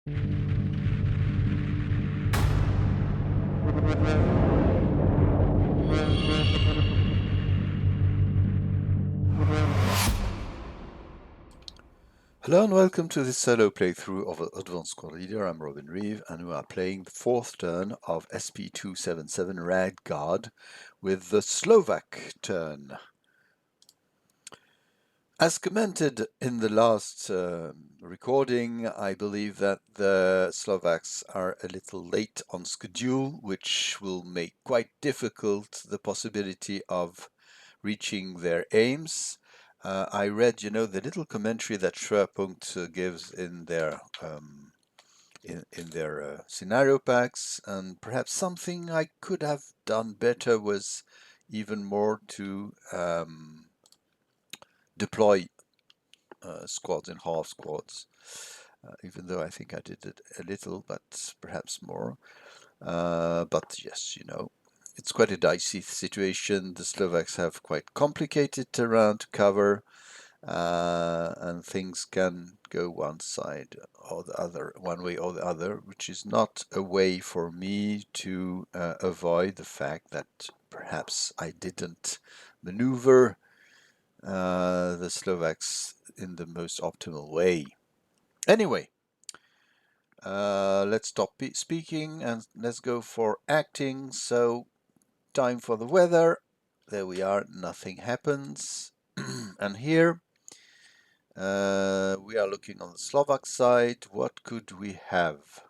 Hello and welcome to this solo playthrough of Advanced Squad Leader. I'm Robin Reeve and we are playing the fourth turn of SP277 Ragged Guard with the Slovak Turn. As commented in the last recording, I believe that the Slovaks are a little late on schedule, which will make quite difficult the possibility of reaching their aims. I read, the little commentary that Schwerpunkt gives in their scenario packs, and perhaps something I could have done better was even more to deploy squads and half squads, even though I think I did it a little, but perhaps more. But yes, it's quite a dicey situation. The Slovaks have quite complicated terrain to cover, and things can go one side or the other, one way or the other, which is not a way for me to avoid the fact that perhaps I didn't maneuver the Slovaks in the most optimal way. Anyway, let's stop speaking and let's go for acting. So, time for the weather. There we are, nothing happens. And here we are looking on the Slovak side. What could we have?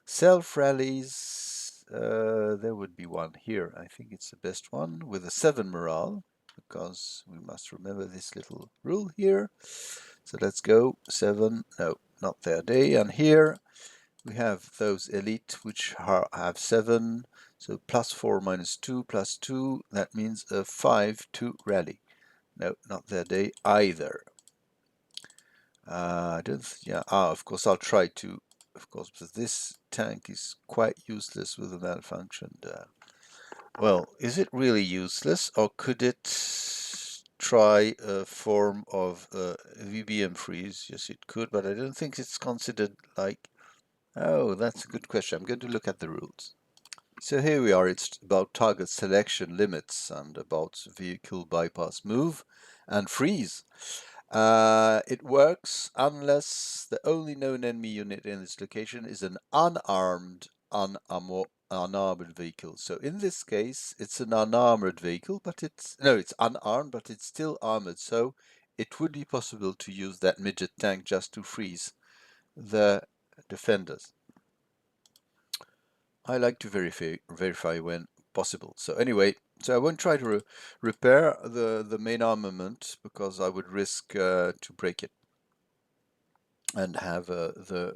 Self rallies. There would be one here. I think it's the best one with a 7 morale, because we must remember this little rule here. So let's go 7. No, not their day. And here we have those elite which have 7. So +4 -2 +2. That means a 5 to rally. No, not their day either. I don't. Yeah. Of course, I'll try to. Of course, but this tank is quite useless with a malfunctioned. Well, is it really useless, or could it try a form of VBM freeze? Yes, it could, but I don't think it's considered like. Oh, that's a good question. I'm going to look at the rules. So here we are. It's about target selection limits and about vehicle bypass move and freeze. It works unless the only known enemy unit in this location is an unarmed, unarmored vehicle. So in this case, it's an unarmored vehicle, but it's unarmed, but it's still armored. So it would be possible to use that midget tank just to freeze the defenders. I like to verify when possible. So anyway, so I won't try to repair the main armament because I would risk to break it and have the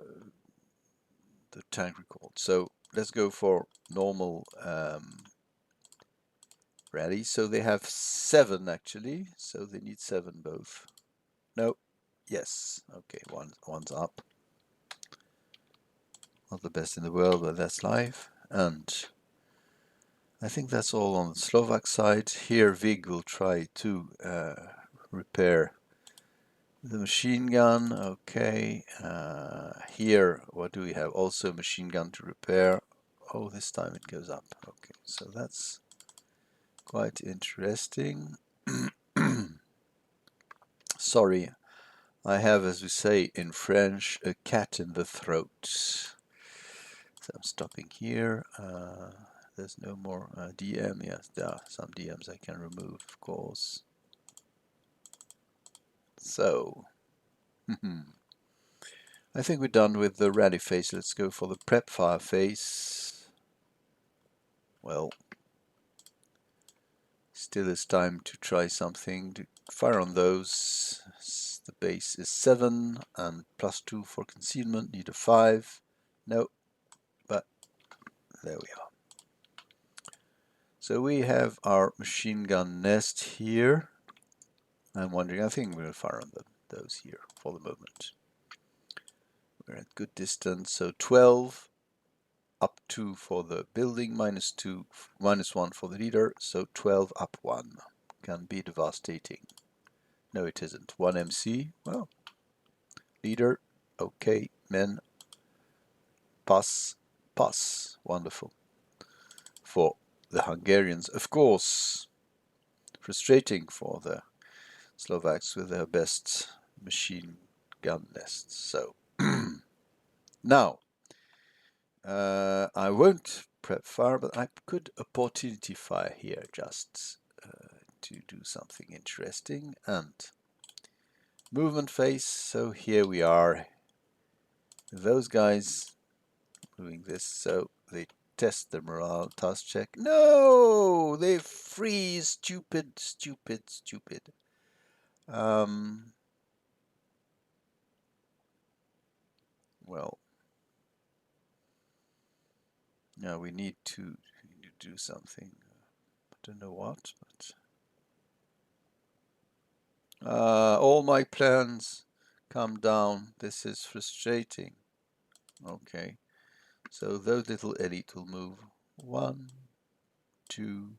tank recalled. So let's go for normal rally. So they have 7 actually, so they need 7 both. No, yes, okay, one's up. Not the best in the world, but that's life. And I think that's all on the Slovak side. Here Vig will try to repair the machine gun. Okay. Here, what do we have? Also machine gun to repair. Oh, this time it goes up. Okay, so that's quite interesting. Sorry, I have, as we say in French, a cat in the throat. So I'm stopping here. There's no more DM. Yes, there are some DMs I can remove, of course. So, I think we're done with the rally phase. Let's go for the prep fire phase. Well, still is time to try something to fire on those. The base is 7 and +2 for concealment. Need a 5. No, but there we are. So we have our machine gun nest here. I'm wondering, I think we'll fire on those here for the moment. We're at good distance, so 12 up 2 for the building, -2, -1 for the leader, so 12 up 1 can be devastating. No, it isn't. 1 MC, well, leader, okay, men. Pass, pass. Wonderful. For the Hungarians, of course. Frustrating for the Slovaks with their best machine gun nests. So now I won't prep fire, but I could opportunity fire here just to do something interesting. And movement phase. So here we are. Those guys doing this, so they test the morale task check. No, they freeze. Stupid, stupid, stupid. Well, yeah, we need to do something. I don't know what, but all my plans come down. This is frustrating. Okay, so those little elite will move. 1, 2,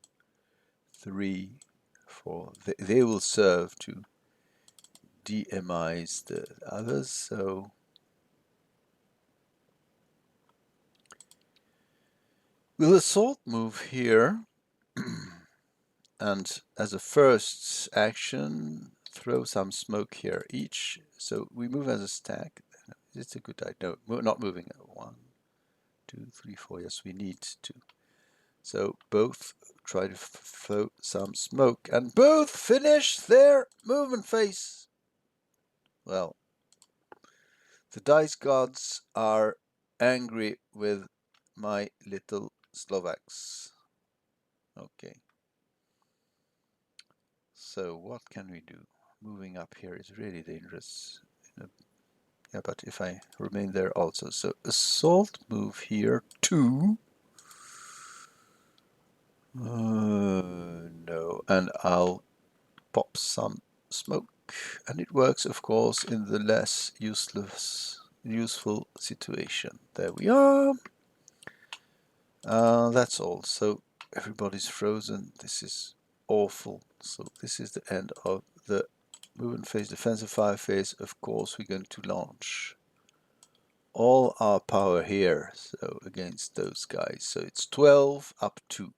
3, 4. They will serve to DMIze the others. So we'll assault move here. And as a first action, throw some smoke here each. So we move as a stack. It's a good idea. No, not moving. 1, 2, 3, 4. Yes, we need to. So both try to throw some smoke, and both finish their movement phase. Well, the dice gods are angry with my little Slovaks. Okay. So what can we do? Moving up here is really dangerous. Yeah, but if I remain there also. So assault move here, 2. No, and I'll pop some smoke. And it works, of course, in the less useful situation. There we are. That's all. So everybody's frozen. This is awful. So this is the end of the movement phase, defensive fire phase. Of course, we're going to launch all our power here, so against those guys. So it's 12 up to.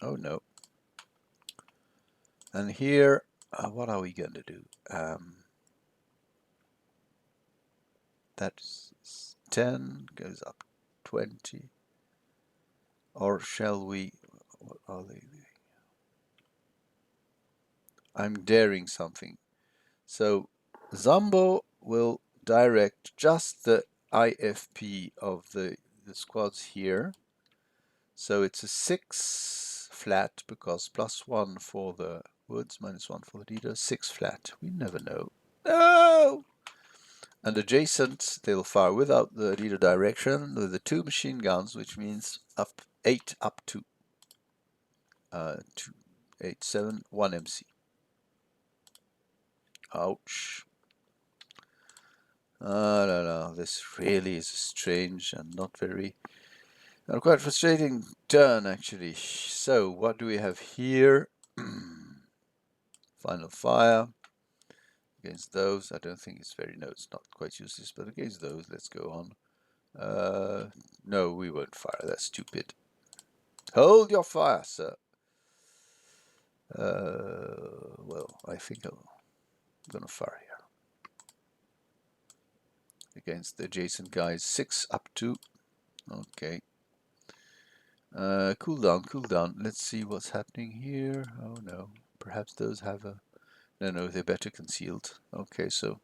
Oh no. And here, what are we going to do? That's 10, goes up 20. Or shall we? What are they? I'm daring something. So Zambo will direct just the IFP of the squads here. So it's a 6 flat because +1 for the woods, -1 for the leader, 6 flat. We never know. No! And adjacent, they'll fire without the leader direction with the 2 machine guns, which means up 8 up to 2, 8, 7, 1 MC. Ouch. I don't know, this really is a strange and not quite frustrating turn actually. So what do we have here? Final fire against those. I don't think it's very, no, it's not quite useless, but against those, let's go on. No, we won't fire, that's stupid. Hold your fire, sir. Well, I think I'm gonna fire here. Against the adjacent guys, 6 up to. Okay. Cool down, cool down. Let's see what's happening here. Oh no, perhaps those have a... No, they're better concealed. Okay, so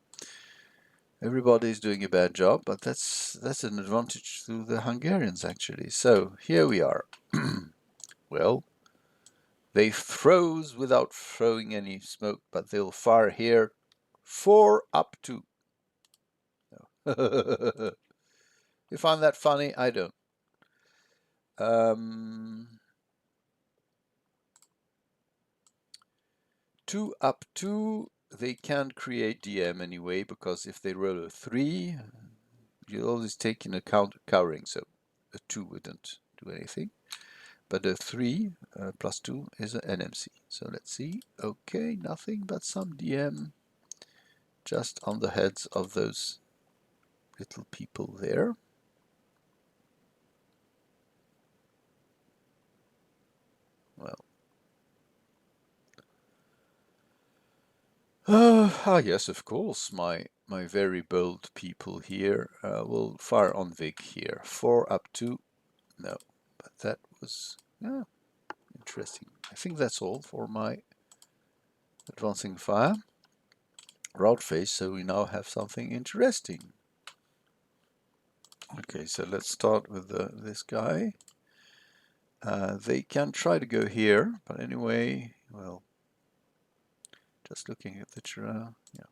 everybody's doing a bad job, but that's an advantage to the Hungarians actually. So here we are. Well, they froze without throwing any smoke, but they'll fire here. 4 up to. No. You find that funny? I don't. 2 up to. They can't create DM anyway, because if they roll a 3, you always take in account cowering, so a 2 wouldn't do anything. But a 3 +2 is an NMC. So let's see. Okay, nothing but some DM just on the heads of those little people there. Well. Yes, of course. My very bold people here will fire on Vig here. 4 up to... No, but that was interesting. I think that's all for my advancing fire. Route phase, so we now have something interesting. Okay, so let's start with this guy. They can try to go here, but anyway, well, just looking at the terrain, yeah.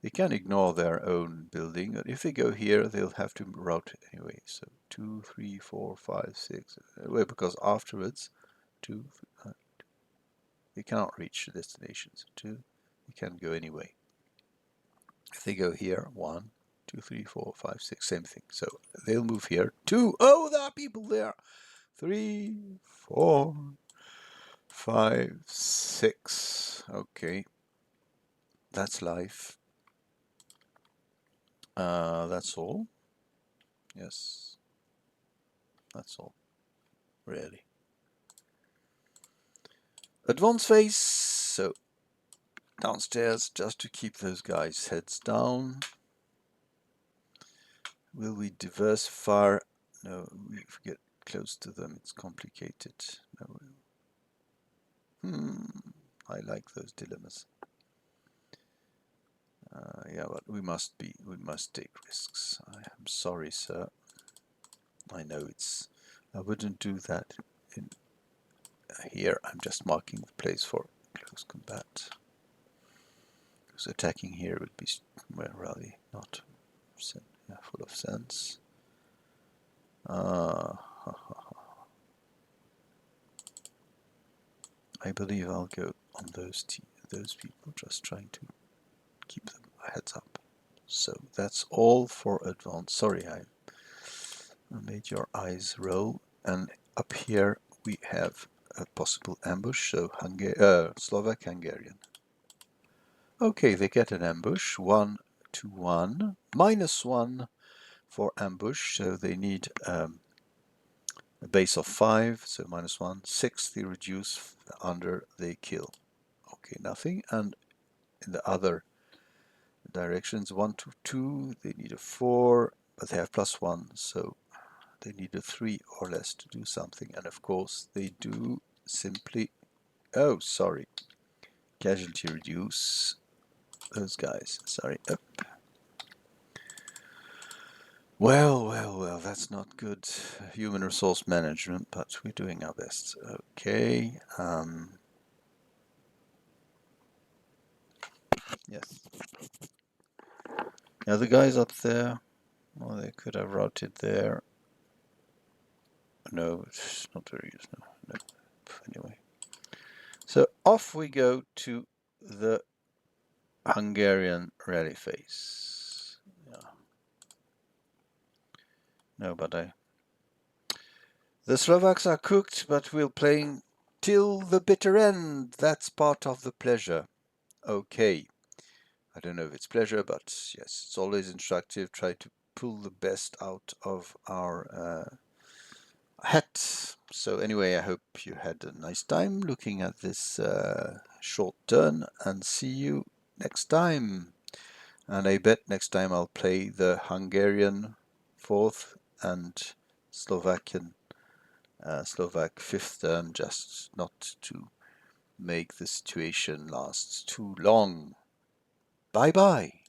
They can ignore their own building, but if they go here, they'll have to route anyway. So 2, 3, 4, 5, 6. Well, because afterwards, 2, they cannot reach the destination. So 2, they can go anyway. If they go here, 1, 2, 3, 4, 5, 6, same thing. So they'll move here. 2, oh, there are people there. 3, 4, 5, 6. Okay, that's life. That's all. Yes, that's all. Really. Advance phase. So downstairs, just to keep those guys' heads down. Will we diversify? No, we get close to them. It's complicated. No. I like those dilemmas. Yeah, but we must take risks. I am sorry, sir. I know I wouldn't do that in here. I'm just marking the place for close combat. Because attacking here would be, well, really not full of sense. I believe I'll go on those people, just trying to keep them heads up. So that's all for advance. Sorry, I made your eyes roll. And up here we have a possible ambush. So Slovak Hungarian. Okay, they get an ambush. 1 to 1, -1 for ambush. So they need a base of 5. So -1. 6 they reduce, under they kill. Okay, nothing. And in the other directions, 1 to 2, they need a 4, but they have +1, so they need a 3 or less to do something. And of course they do simply, oh sorry, casualty reduce those guys. Sorry, up. Well, that's not good human resource management, but we're doing our best. Okay. Yes. Now the guys up there, well, they could have routed there. No, it's not very useful. No. Anyway. So off we go to the Hungarian rally phase. Yeah. No, but the Slovaks are cooked, but we're playing till the bitter end. That's part of the pleasure. Okay. I don't know if it's pleasure, but yes, it's always instructive. Try to pull the best out of our hat. So anyway, I hope you had a nice time looking at this short turn, and see you next time. And I bet next time I'll play the Hungarian 4th and Slovak 5th turn, just not to make the situation last too long. Bye bye.